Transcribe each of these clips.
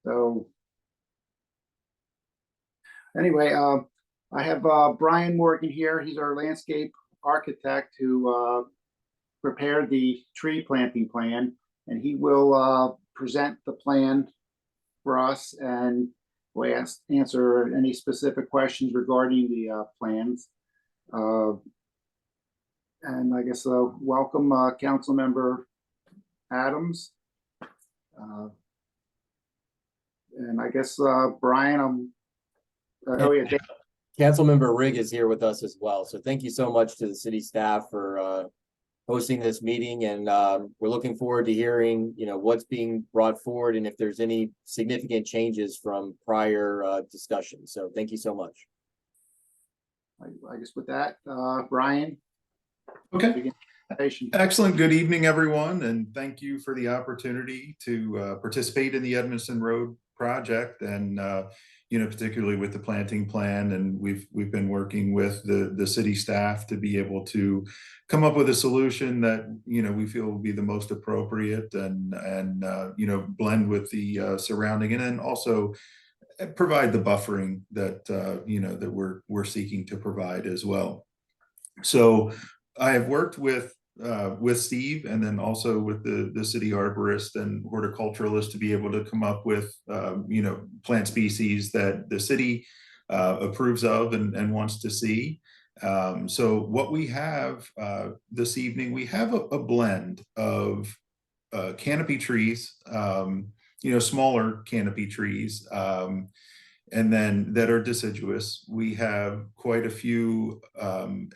So anyway, I have Brian Morgan here. He's our landscape architect who prepared the tree planting plan, and he will present the plan for us and will answer any specific questions regarding the plans. Uh, and I guess welcome, Council Member Adams. Uh, and I guess Brian, oh yeah, Councilmember Rigg is here with us as well. So thank you so much to the city staff for hosting this meeting, and we're looking forward to hearing, what's being brought forward and if there's any significant changes from prior discussions. So thank you so much. I guess with that, Brian. Okay. Excellent. Good evening, everyone, and thank you for the opportunity to participate in the Edmonston Road project, and particularly with the planting plan. And we've been working with the city staff to be able to come up with a solution that we feel will be the most appropriate and blend with the surrounding, and then also provide the buffering that that we're seeking to provide as well. So I have worked with Steve, and then also with the city arborist and horticulturalist, to be able to come up with plant species that the city approves of and wants to see. So what we have this evening, we have a blend of canopy trees, smaller canopy trees, and then that are deciduous. We have quite a few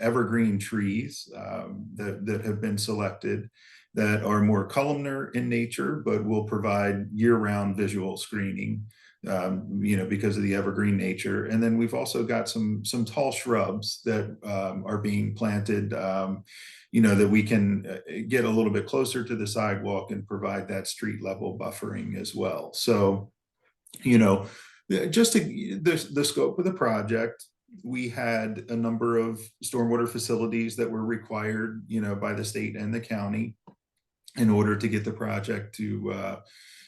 evergreen trees that have been selected that are more columnar in nature, but will provide year-round visual screening, because of the evergreen nature. And then we've also got some tall shrubs that are being planted, that we can get a little bit closer to the sidewalk and provide that street level buffering as well. So, just the scope of the project, we had a number of stormwater facilities that were required, by the state and the county in order to get the project to,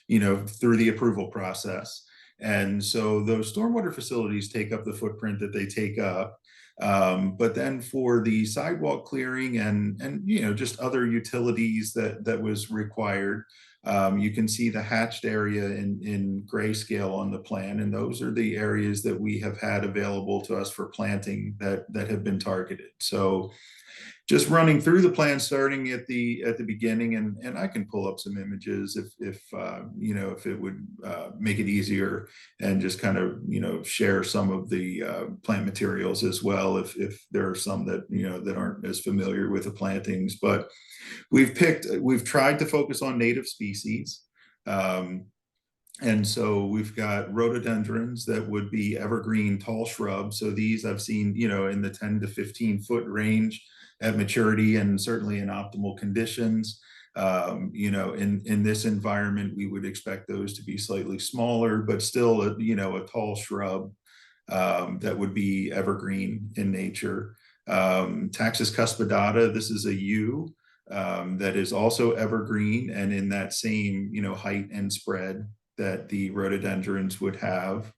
through the approval process. And so those stormwater facilities take up the footprint that they take up. But then for the sidewalk clearing and just other utilities that was required, you can see the hatched area in grayscale on the plan, and those are the areas that we have had available to us for planting that have been targeted. So just running through the plan, starting at the beginning, and I can pull up some images if it would make it easier, and just kind of share some of the plant materials as well if there are some that that aren't as familiar with the plantings. But we've tried to focus on native species. And so we've got rhododendrons that would be evergreen tall shrubs. So these I've seen, in the 10 to 15 foot range at maturity, and certainly in optimal conditions. In this environment, we would expect those to be slightly smaller, but still a tall shrub that would be evergreen in nature. Taxus cuspidata, this is a yew that is also evergreen and in that same height and spread that the rhododendrons would have.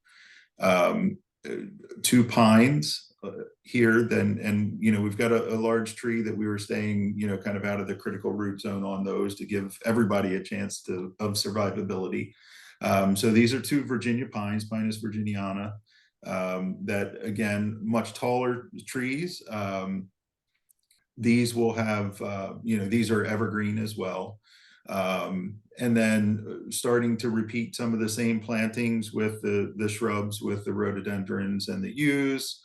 Two pines here, and we've got a large tree that we were staying kind of out of the critical root zone on those to give everybody a chance of survivability. So these are two Virginia pines, Pinus virginiana, that again, much taller trees. These will have these are evergreen as well. And then starting to repeat some of the same plantings with the shrubs, with the rhododendrons and the yews.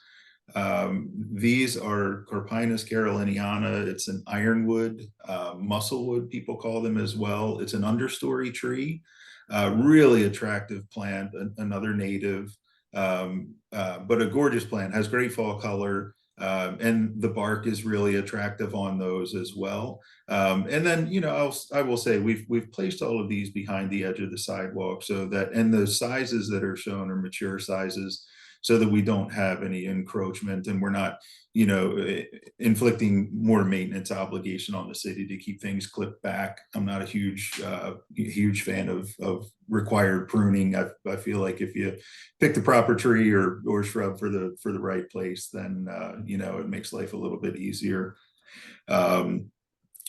These are Corpinus caroliniana. It's an ironwood, musclewood, people call them as well. It's an understory tree, really attractive plant, another native, but a gorgeous plant, has great fall color. And the bark is really attractive on those as well. And then, I will say we've placed all of these behind the edge of the sidewalk, so that, and the sizes that are shown are mature sizes, so that we don't have any encroachment and we're not, you know, inflicting more maintenance obligation on the city to keep things clipped back. I'm not a huge fan of required pruning. I feel like if you pick the proper tree or shrub for the right place, then you know, it makes life a little bit easier.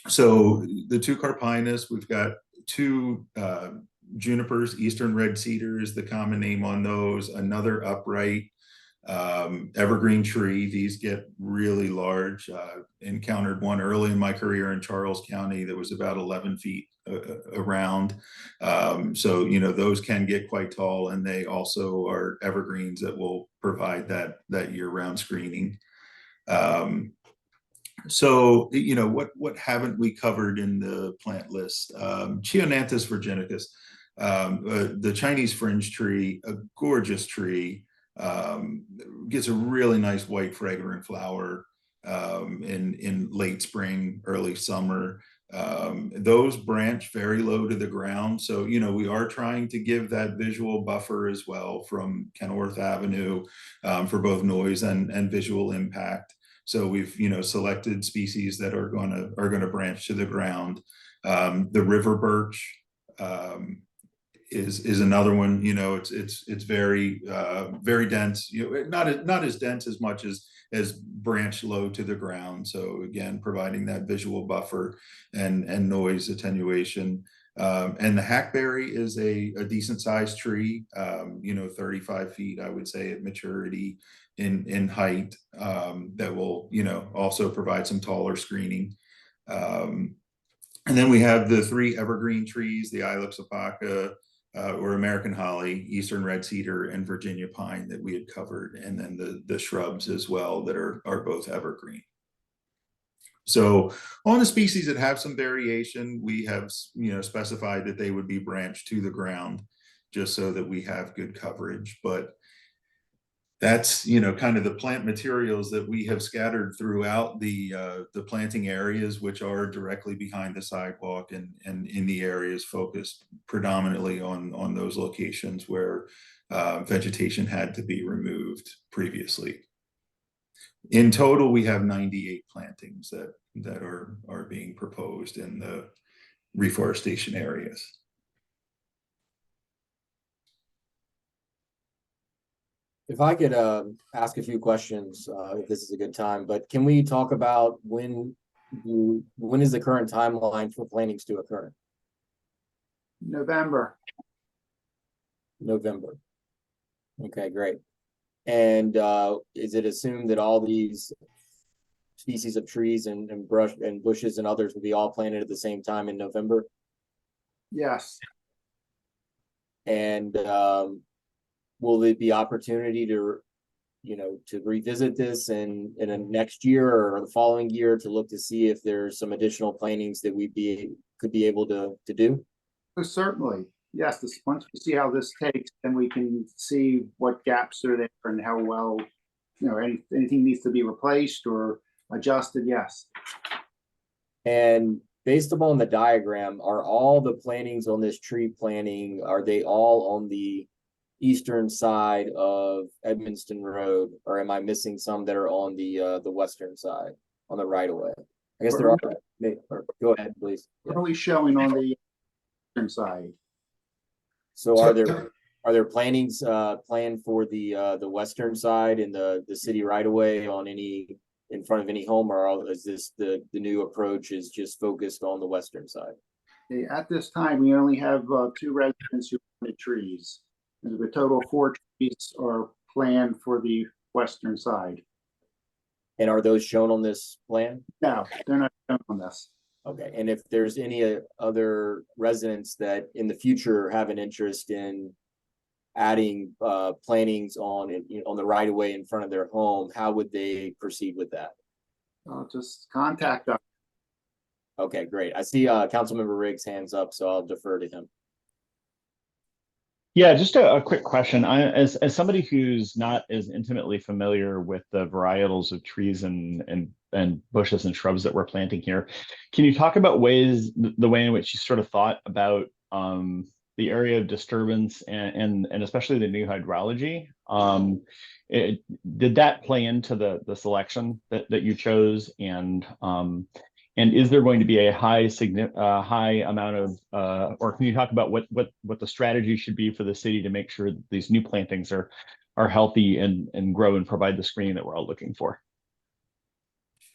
So the two carpinus, we've got two junipers. Eastern red cedar is the common name on those. Another upright evergreen tree. These get really large. Encountered one early in my career in Charles County that was about 11 feet around. So, you know, those can get quite tall, and they also are evergreens that will provide that year-round screening. So, you know, what haven't we covered in the plant list? Chionanthus virginicus, the Chinese fringe tree, a gorgeous tree, gets a really nice white fragrant flower in late spring, early summer. Those branch very low to the ground. So, you know, we are trying to give that visual buffer as well from Kenilworth Avenue for both noise and visual impact. So we've, you know, selected species that are gonna branch to the ground. The river birch is another one. You know, it's very very dense. You know, not as dense as much as branch low to the ground. So again, providing that visual buffer and noise attenuation. And the hackberry is a decent sized tree. You know, 35 feet, I would say, at maturity in height, that will, you know, also provide some taller screening. And then we have the three evergreen trees, the Ilex opaca, or American holly, eastern red cedar, and Virginia pine that we had covered, and then the shrubs as well that are both evergreen. So on the species that have some variation, we have, you know, specified that they would be branched to the ground just so that we have good coverage. But that's, you know, kind of the plant materials that we have scattered throughout the planting areas, which are directly behind the sidewalk and in the areas focused predominantly on those locations where vegetation had to be removed previously. In total, we have 98 plantings that are being proposed in the reforestation areas. If I could ask a few questions, if this is a good time, but can we talk about when is the current timeline for plantings to occur? November. November. Okay, great. And is it assumed that all these species of trees and brush and bushes and others will be all planted at the same time in November? Yes. And will there be opportunity to, you know, to revisit this in a next year or the following year to look to see if there's some additional plantings that we could be able to do? Oh, certainly. Yes. Once we see how this takes, then we can see what gaps are there and how well, you know, anything needs to be replaced or adjusted. Yes. And based upon the diagram, are all the plantings on this tree planting, are they all on the eastern side of Edmonston Road, or am I missing some that are on the western side, on the right of way? I guess there are. Go ahead, please. Really showing on the eastern side. So are there plantings planned for the western side in the city right of way on any in front of any home, or is this the new approach is just focused on the western side? At this time, we only have 2 residents who planted trees. And the total of 4 trees are planned for the western side. And are those shown on this plan? No, they're not shown on this. Okay, and if there's any other residents that in the future have an interest in adding plantings on the right of way in front of their home, how would they proceed with that? Just contact us. Okay, great. I see Councilmember Riggs' hands up, so I'll defer to him. Yeah, just a quick question. As somebody who's not as intimately familiar with the varietals of trees and bushes and shrubs that we're planting here, can you talk about the way in which you sort of thought about the area of disturbance and especially the new hydrology. Did that play into the selection that you chose? And is there going to be a high amount of, or can you talk about what the strategy should be for the city to make sure that these new plantings are healthy and grow and provide the screening that we're all looking for?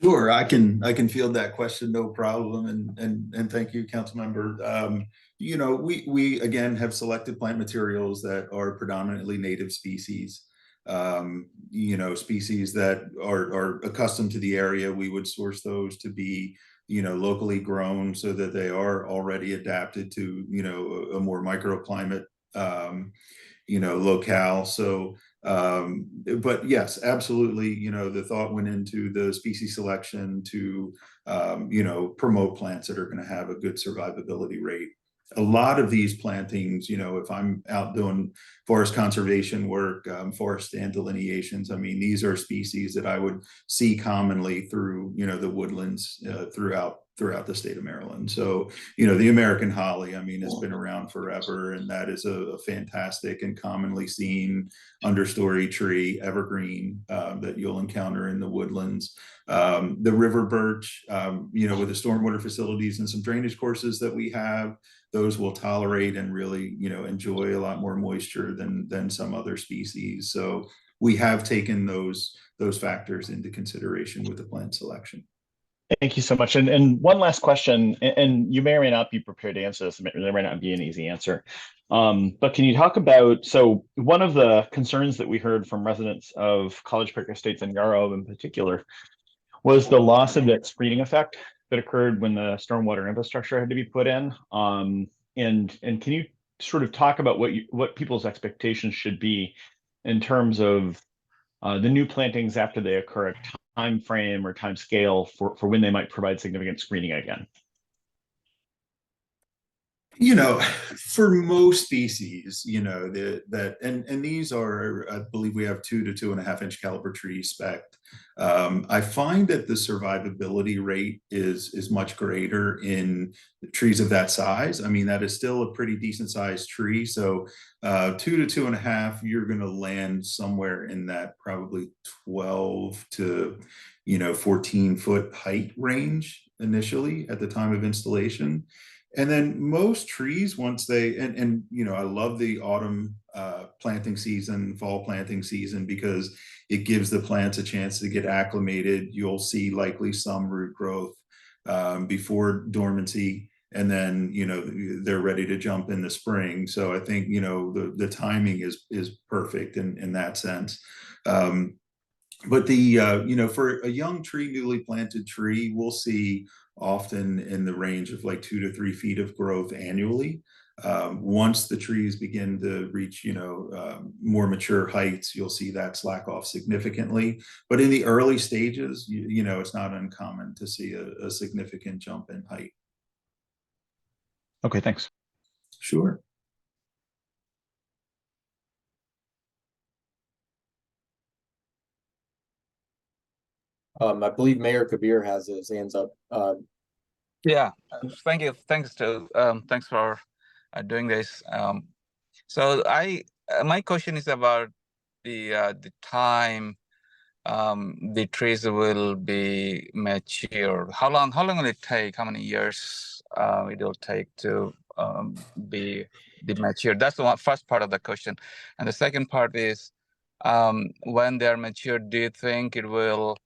Sure, I can field that question, no problem. And thank you, council member. You know, we again have selected plant materials that are predominantly native species. You know, species that are accustomed to the area. We would source those to be, you know, locally grown so that they are already adapted to, you know, a more microclimate, you know, locale. So, but yes, absolutely. You know, the thought went into the species selection to, you know, promote plants that are going to have a good survivability rate. A lot of these plantings, you know, if I'm out doing forest conservation work, forest stand delineations, I mean, these are species that I would see commonly through, you know, the woodlands throughout the state of Maryland. So, you know, the American holly, I mean, has been around forever, and that is a fantastic and commonly seen understory tree, evergreen, that you'll encounter in the woodlands. The river birch, you know, with the stormwater facilities and some drainage courses that we have, those will tolerate and really, you know, enjoy a lot more moisture than some other species. So we have taken those factors into consideration with the plant selection. Thank you so much. And one last question, and you may or may not be prepared to answer this. There may not be an easy answer. But can you talk about, so one of the concerns that we heard from residents of College Park Estates and Yarrow in particular was the loss of that screening effect that occurred when the stormwater infrastructure had to be put in. And can you sort of talk about what people's expectations should be in terms of the new plantings after they occur, time frame or time scale for when they might provide significant screening again? You know, for most species, you know, and these are, I believe we have 2 to 2.5 inch caliber trees spec'd. I find that the survivability rate is much greater in trees of that size. I mean, that is still a pretty decent sized tree. So 2 to 2.5, you're going to land somewhere in that probably 12 to, you know, 14-foot height range initially at the time of installation. And then most trees, once they, and you know, I love the autumn planting season, fall planting season, because it gives the plants a chance to get acclimated. You'll see likely some root growth before dormancy, and then, you know, they're ready to jump in the spring. So I think, you know, the timing is perfect in that sense. But you know, for a young tree, newly planted tree, we'll see often in the range of like 2 to 3 feet of growth annually. Once the trees begin to reach, you know, more mature heights, you'll see that slack off significantly. But in the early stages, you know, it's not uncommon to see a significant jump in height. Okay, thanks. Sure. I believe Mayor Kabir has his hands up. Yeah, thank you. Thanks for doing this. So my question is about the time the trees will be mature. How long will it take? How many years it will take to be mature? That's the first part of the question. And the second part is, when they're mature, do you think it will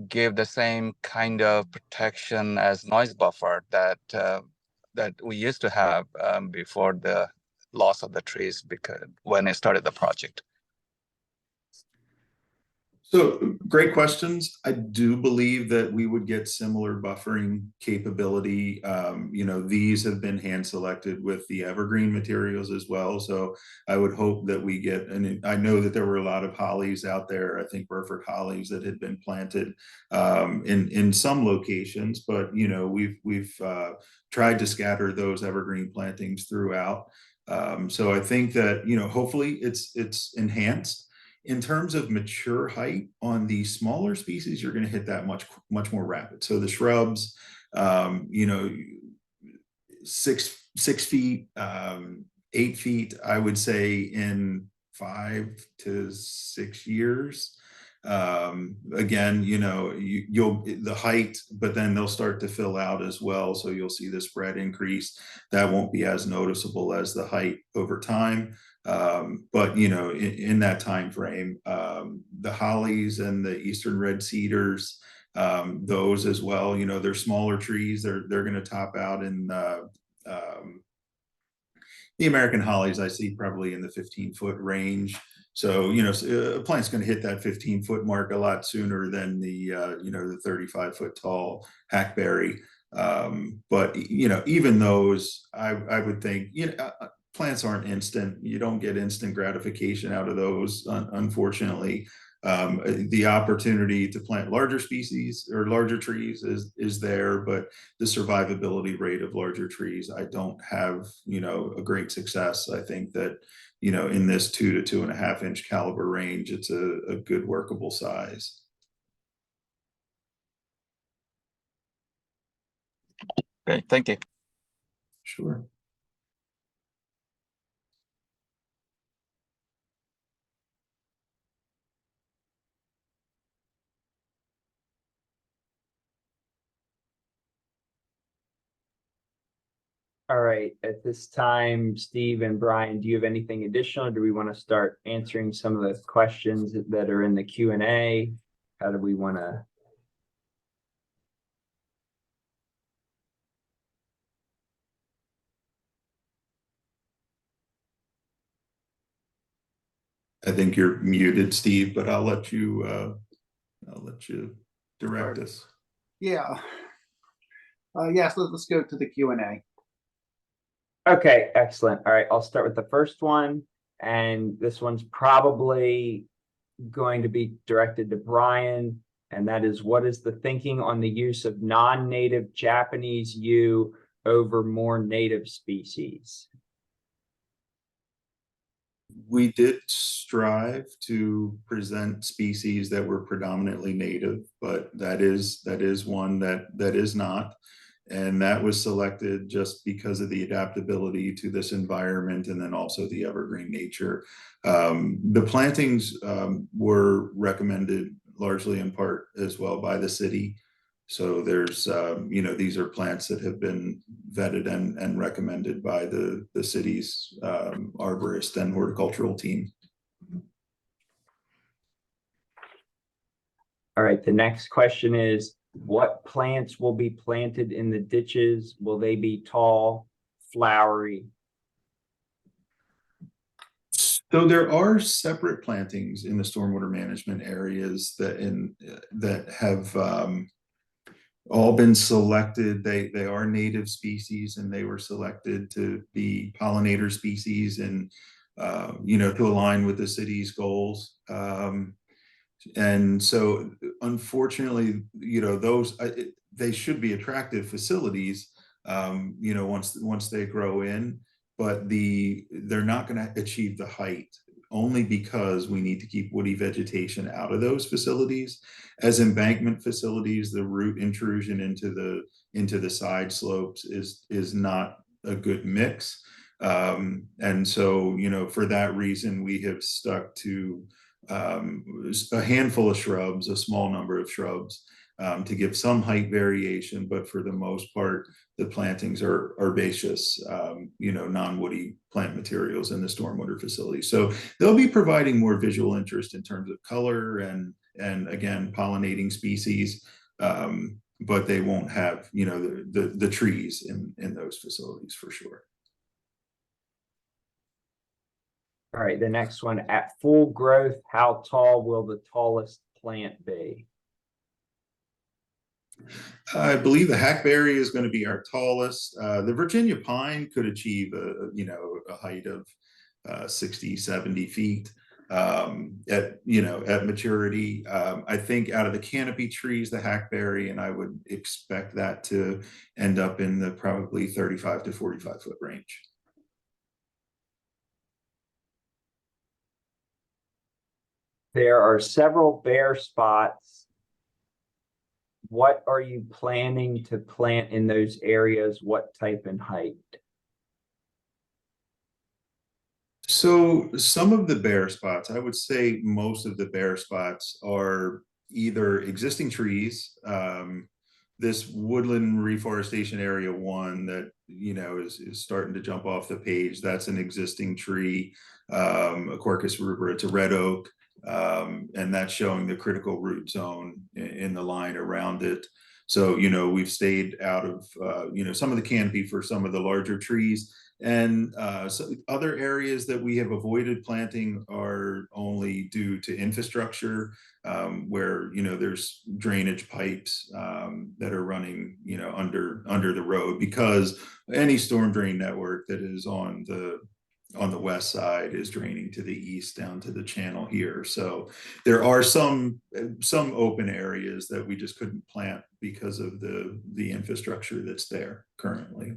give the same kind of protection as noise buffer that we used to have before the loss of the trees, because when I started the project? So great questions. I do believe that we would get similar buffering capability. You know, these have been hand selected with the evergreen materials as well. So I would hope that we get, and I know that there were a lot of hollies out there, I think Burford hollies that had been planted in some locations, but you know, we've tried to scatter those evergreen plantings throughout. So I think that, you know, hopefully it's enhanced. In terms of mature height on the smaller species, you're going to hit that much more rapid. So the shrubs, you know, 6 feet, 8 feet, I would say in 5 to 6 years. Again, you'll the height, but then they'll start to fill out as well. So you'll see the spread increase. That won't be as noticeable as the height over time. But in that time frame, the hollies and the eastern red cedars, those as well, they're smaller trees. They're going to top out in the American hollies I see probably in the 15-foot range. So, a plant's going to hit that 15-foot mark a lot sooner than the 35-foot tall hackberry. But, even those, I would think, plants aren't instant. You don't get instant gratification out of those, unfortunately. The opportunity to plant larger species or larger trees is there, but the survivability rate of larger trees, I don't have, a great success. I think that, in this 2 to 2.5 inch caliber range, it's a good workable size. Great, thank you. Sure. All right, at this time, Steve and Brian, do you have anything additional? Do we want to start answering some of the questions that are in the Q&A? How do we want to? I think you're muted, Steve, but I'll let you direct us. Yeah. Yes, let's go to the Q&A. Okay, excellent. All right, I'll start with the first one. And this one's probably going to be directed to Brian. And that is, what is the thinking on the use of non-native Japanese yew over more native species? We did strive to present species that were predominantly native, but that is one that is not. And that was selected just because of the adaptability to this environment, and then also the evergreen nature. The plantings were recommended largely in part as well by the city. So there's, these are plants that have been vetted and recommended by the city's arborist and horticultural team. All right, the next question is, what plants will be planted in the ditches? Will they be tall, flowery? So there are separate plantings in the stormwater management areas that have all been selected. They are native species, and they were selected to be pollinator species and to align with the city's goals. And so, unfortunately, those they should be attractive facilities, once they grow in, but they're not going to achieve the height, only because we need to keep woody vegetation out of those facilities. As embankment facilities, the root intrusion into the side slopes is not a good mix. And so, for that reason, we have stuck to a handful of shrubs, a small number of shrubs, to give some height variation, but for the most part, the plantings are herbaceous, non-woody plant materials in the stormwater facility. So they'll be providing more visual interest in terms of color and again, pollinating species, but they won't have, the trees in those facilities for sure. All right, the next one, at full growth, how tall will the tallest plant be? I believe the hackberry is going to be our tallest. The Virginia pine could achieve a height of 60, 70 feet at maturity. I think out of the canopy trees, the hackberry, and I would expect that to end up in the probably 35 to 45 foot range. There are several bare spots. What are you planning to plant in those areas? What type and height? So some of the bare spots, I would say most of the bare spots are either existing trees. This woodland reforestation area one that, is starting to jump off the page. That's an existing tree, a Quercus rubra, it's a red oak. And that's showing the critical root zone in the line around it. So, we've stayed out of, some of the canopy for some of the larger trees. And so other areas that we have avoided planting are only due to infrastructure, where there's drainage pipes that are running under the road, because any storm drain network that is on the west side is draining to the east down to the channel here. So there are some open areas that we just couldn't plant because of the infrastructure that's there currently.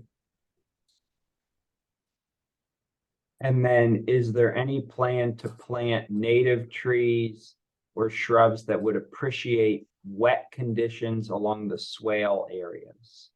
And then is there any plan to plant native trees or shrubs that would appreciate wet conditions along the swale areas?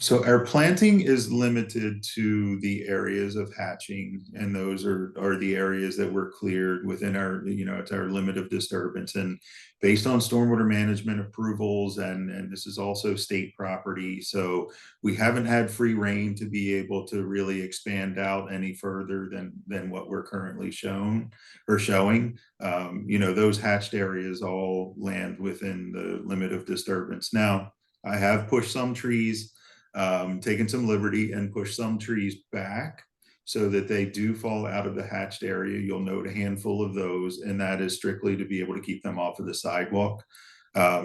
So our planting is limited to the areas of hatching, and those are the areas that were cleared within our, it's our limit of disturbance. And based on stormwater management approvals, and this is also state property, so we haven't had free rein to be able to really expand out any further than what we're currently showing. Those hatched areas all land within the limit of disturbance. Now, I have pushed some trees, taken some liberty and push some trees back so that they do fall out of the hatched area. You'll note a handful of those, and that is strictly to be able to keep them off of the sidewalk.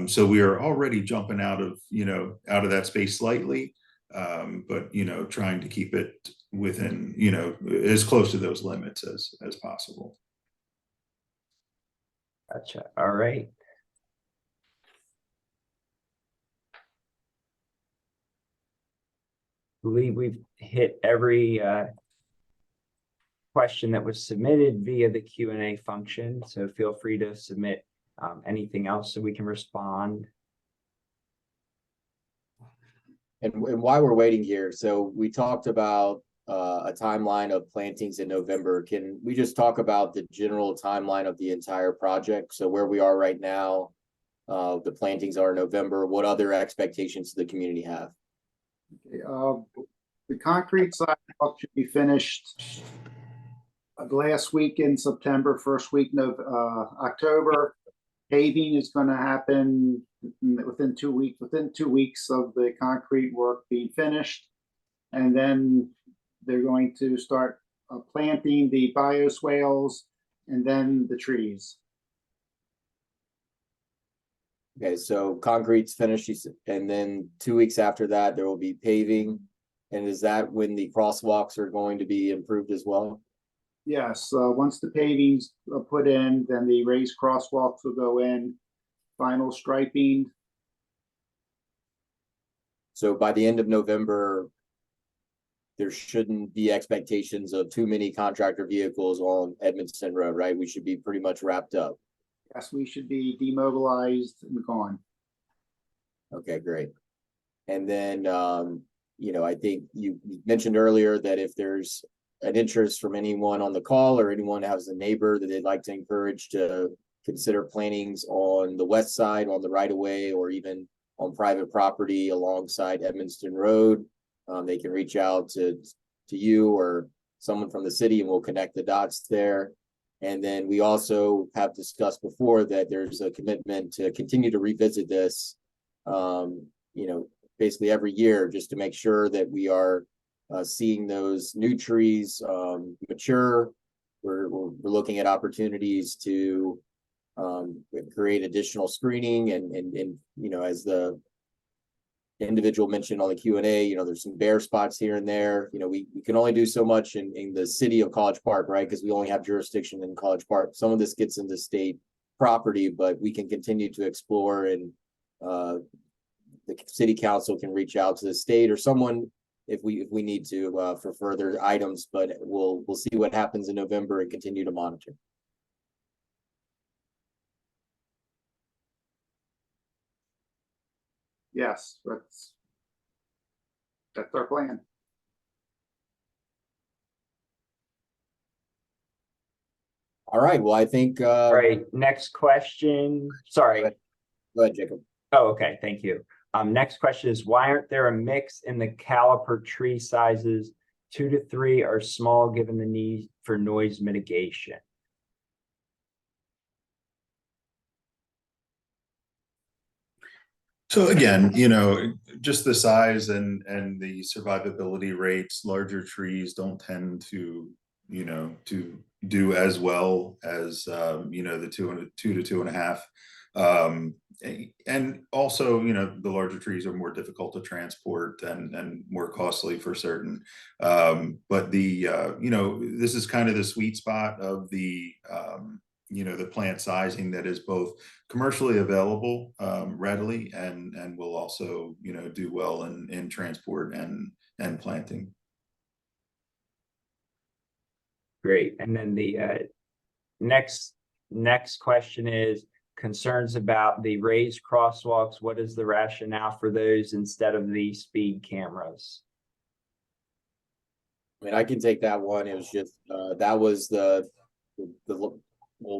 So we are already jumping out of that space slightly, but trying to keep it within, as close to those limits as possible. Gotcha. All right. I believe we've hit every question that was submitted via the Q&A function. So feel free to submit anything else so we can respond. And while we're waiting here, so we talked about a timeline of plantings in November. Can we just talk about the general timeline of the entire project? So where we are right now, the plantings are in November. What other expectations do the community have? The concrete sidewalk should be finished the last week in September, first week of October. Paving is going to happen within 2 weeks. Within 2 weeks of the concrete work being finished, and then they're going to start planting the bioswales and then the trees. Okay, so concrete's finished, and then 2 weeks after that, there will be paving. And is that when the crosswalks are going to be improved as well? Yes, once the paving's put in, then the raised crosswalks will go in, final striping. So by the end of November, there shouldn't be expectations of too many contractor vehicles on Edmonston Road, right? We should be pretty much wrapped up. Yes, we should be demobilized and gone. Okay, great. And then, I think you mentioned earlier that if there's an interest from anyone on the call or anyone has a neighbor that they'd like to encourage to consider plantings on the west side, on the right of way, or even on private property alongside Edmonston Road, they can reach out to you or someone from the city, and we'll connect the dots there. And then we also have discussed before that there's a commitment to continue to revisit this, basically every year, just to make sure that we are seeing those new trees mature. We're looking at opportunities to create additional screening, and as the individual mentioned on the Q&A, there's some bare spots here and there. We can only do so much in the city of College Park, right? Because we only have jurisdiction in College Park. Some of this gets into state property, but we can continue to explore, and the city council can reach out to the state or someone if we need to for further items. But we'll see what happens in November and continue to monitor. Yes, that's our plan. All right, well, I think, All right, next question. Sorry. go ahead, Jacob. Oh, okay, thank you. Next question is, why aren't there a mix in the caliper tree sizes? 2 to 3 are small given the need for noise mitigation. So again, you know, just the size and the survivability rates, larger trees don't tend to, you know, to do as well as, you know, the 2 to 2.5. And also, you know, the larger trees are more difficult to transport and more costly for certain. But the, you know, this is kind of the sweet spot of the, you know, the plant sizing that is both commercially available readily and will also, you know, do well in transport and planting. Great. And then the next question is concerns about the raised crosswalks. What is the rationale for those instead of the speed cameras? I mean, I can take that one. It was just, that was well,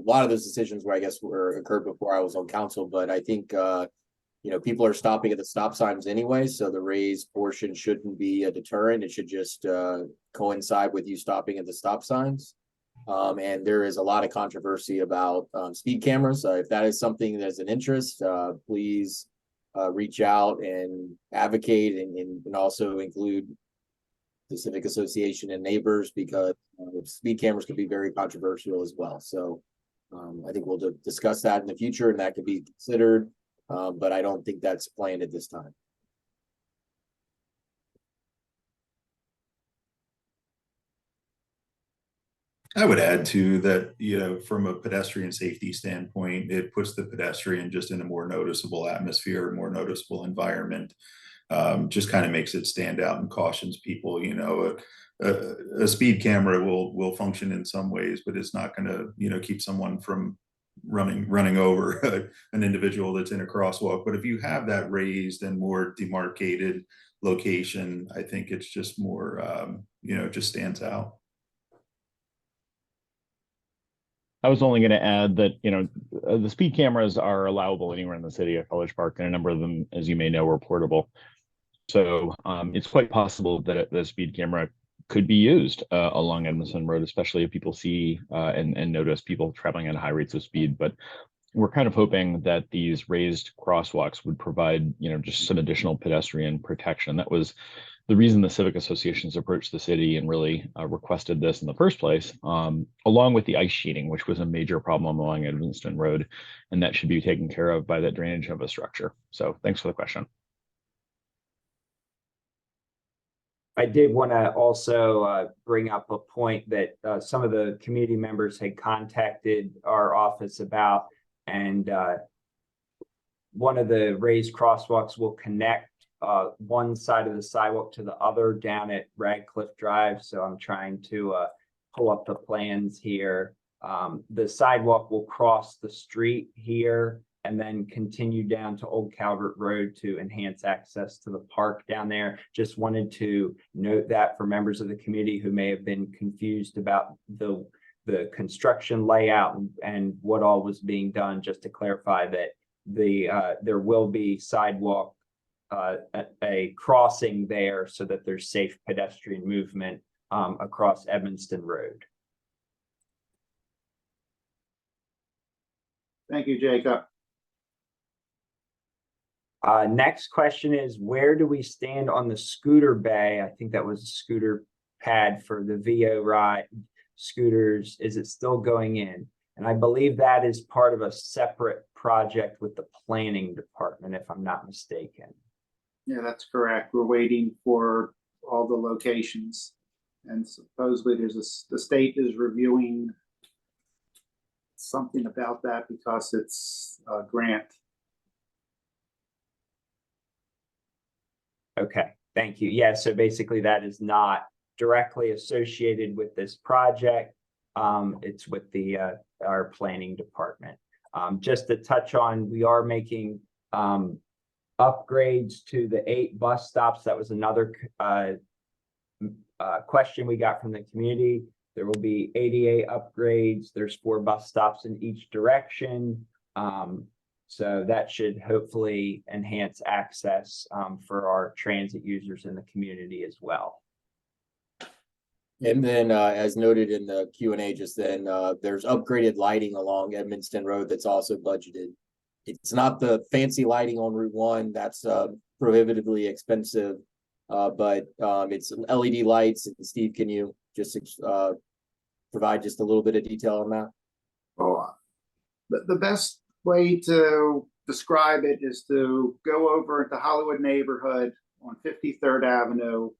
a lot of those decisions where I guess occurred before I was on council, but I think, you know, people are stopping at the stop signs anyway, so the raised portion shouldn't be a deterrent. It should just coincide with you stopping at the stop signs. And there is a lot of controversy about speed cameras. If that is something that's an interest, please reach out and advocate and also include the Civic Association and neighbors, because speed cameras could be very controversial as well. So I think we'll discuss that in the future and that could be considered, but I don't think that's planned at this time. I would add to that, you know, from a pedestrian safety standpoint, it puts the pedestrian just in a more noticeable atmosphere, more noticeable environment. Just kind of makes it stand out and cautions people. You know, a speed camera will function in some ways, but it's not going to, you know, keep someone from running over an individual that's in a crosswalk. But if you have that raised and more demarcated location, I think it's just more, you know, just stands out. I was only going to add that, you know, the speed cameras are allowable anywhere in the city at College Park, and a number of them, as you may know, are portable. So it's quite possible that the speed camera could be used along Edmonston Road, especially if people see and notice people traveling at high rates of speed. But we're kind of hoping that these raised crosswalks would provide, you know, just some additional pedestrian protection. That was the reason the civic associations approached the city and really requested this in the first place, along with the ice sheeting, which was a major problem along Edmonston Road, and that should be taken care of by that drainage infrastructure. So thanks for the question. I did want to also bring up a point that some of the community members had contacted our office about, and one of the raised crosswalks will connect one side of the sidewalk to the other down at Radcliffe Drive. So I'm trying to pull up the plans here. The sidewalk will cross the street here and then continue down to Old Calvert Road to enhance access to the park down there. Just wanted to note that for members of the committee who may have been confused about the construction layout and what all was being done, just to clarify that there will be sidewalk, a crossing there so that there's safe pedestrian movement across Edmonston Road. Thank you, Jacob. Next question is, where do we stand on the scooter bay? I think that was a scooter pad for the VO ride scooters. Is it still going in? And I believe that is part of a separate project with the planning department, if I'm not mistaken. Yeah, that's correct. We're waiting for all the locations. And supposedly the state is reviewing something about that because it's a grant. Okay, thank you. Yeah, so basically that is not directly associated with this project. It's with the our planning department. Just to touch on, we are making upgrades to the 8 bus stops. That was another question we got from the community. There will be ADA upgrades. There's 4 bus stops in each direction. So that should hopefully enhance access for our transit users in the community as well. And then, as noted in the Q&A just then, there's upgraded lighting along Edmonston Road that's also budgeted. It's not the fancy lighting on Route 1, that's prohibitively expensive, but it's LED lights. And Steve, can you just provide just a little bit of detail on that? Well, the best way to describe it is to go over into Hollywood neighborhood on 53rd Avenue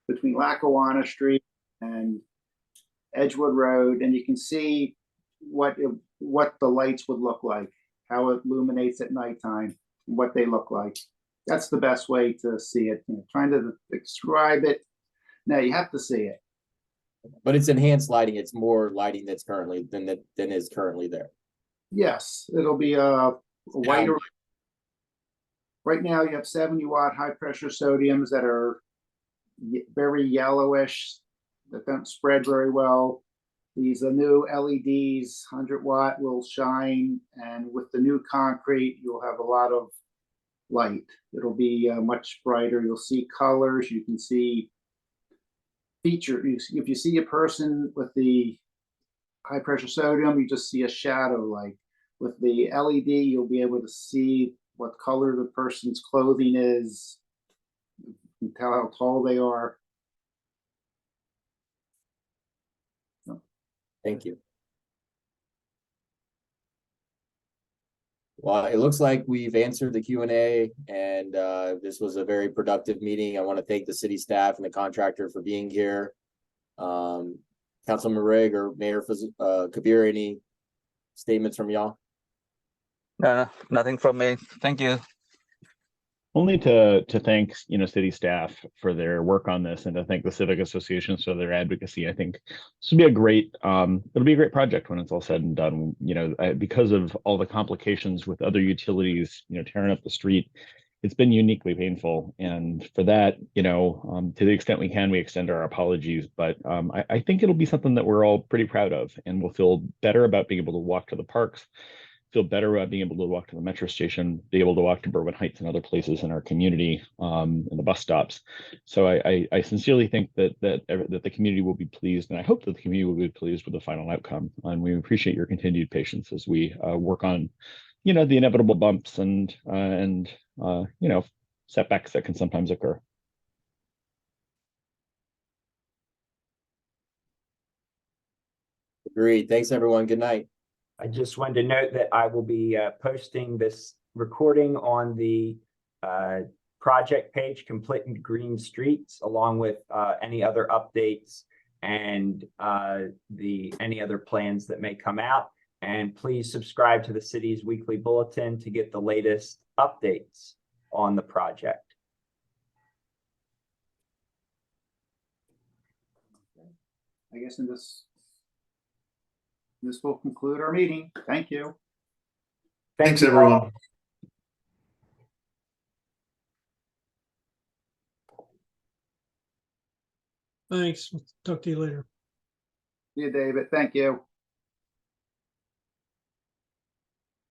between Lackawanna Street and Edgewood Road, and you can see what the lights would look like, how it illuminates at nighttime, what they look like. That's the best way to see it. Trying to describe it, now you have to see it. But it's enhanced lighting. It's more lighting that's currently than is currently there. Yes, it'll be a whiter. Right now, you have 70-watt high-pressure sodiums that are very yellowish, that don't spread very well. These are new LEDs, 100-watt will shine, and with the new concrete, you'll have a lot of light. It'll be much brighter. You'll see colors. You can see features. If you see a person with the high-pressure sodium, you just see a shadow light. With the LED, you'll be able to see what color the person's clothing is. You can tell how tall they are. Thank you. Well, it looks like we've answered the Q&A, and this was a very productive meeting. I want to thank the city staff and the contractor for being here. Councilman Rigg or Mayor Kabir, any statements from y'all? No, nothing from me. Thank you. Only to thank city staff for their work on this, and to thank the civic associations for their advocacy. I think this will be a great it'll be a great project when it's all said and done. Because of all the complications with other utilities tearing up the street, it's been uniquely painful, and for that, to the extent we can, we extend our apologies. But I think it'll be something that we're all pretty proud of, and we'll feel better about being able to walk to the parks, feel better about being able to walk to the metro station, be able to walk to Berwyn Heights and other places in our community, and the bus stops. So I sincerely think that the community will be pleased, and I hope that the community will be pleased with the final outcome. And we appreciate your continued patience as we work on, the inevitable bumps and setbacks that can sometimes occur. Agreed. Thanks, everyone. Good night. I just wanted to note that I will be posting this recording on the project page, Complete Green Streets, along with any other updates and any other plans that may come out. And please subscribe to the city's weekly bulletin to get the latest updates on the project. I guess this will conclude our meeting. Thank you. Thanks, you everyone. all. Thanks. Talk to you later. See you, David. Thank you.